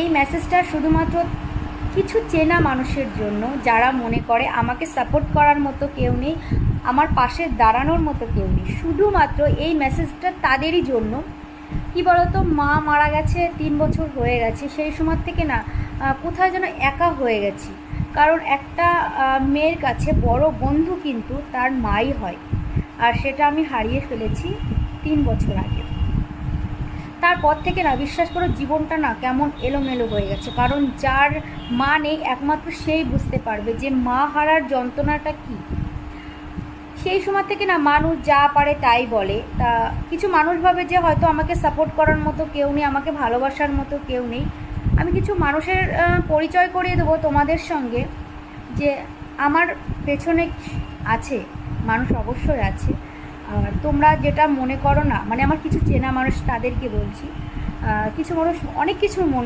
এই মেসেজটা শুধুমাত্র কিছু চেনা মানুষের জন্য, যারা মনে করে আমাকে সাপোর্ট করার মতো কেউ নেই, আমার পাশে দাঁড়ানোর মতো কেউ নেই। শুধুমাত্র এই মেসেজটা তাদেরই জন্য। কি বলতো, মা মারা গেছে 3 বছর হয়ে গেছে, সেই সময় থেকে না কোথায় যেন একা হয়ে গেছি। কারণ একটা মেয়ের কাছে বড় বন্ধু কিন্তু তার মাই হয়, আর সেটা আমি হারিয়ে ফেলেছি 3 বছর আগে। তারপর থেকে না বিশ্বাস করো, জীবনটা না কেমন এলোমেলো হয়ে গেছে। কারণ যার মা নেই একমাত্র সেই বুঝতে পারবে যে মা হারার যন্ত্রণাটা কী। সেই সময় থেকে না মানুষ যা পারে তাই বলে। তা কিছু মানুষ ভাবে যে হয়তো আমাকে সাপোর্ট করার মতো কেউ নেই, আমাকে ভালোবাসার মতো কেউ নেই। আমি কিছু মানুষের পরিচয় করিয়ে দেবো তোমাদের সঙ্গে, যে আমার পেছনে আছে মানুষ, অবশ্যই আছে। আর তোমরা যেটা মনে করো না, মানে আমার কিছু চেনা মানুষ, তাদেরকে বলছি। কিছু মানুষ অনেক কিছু মনে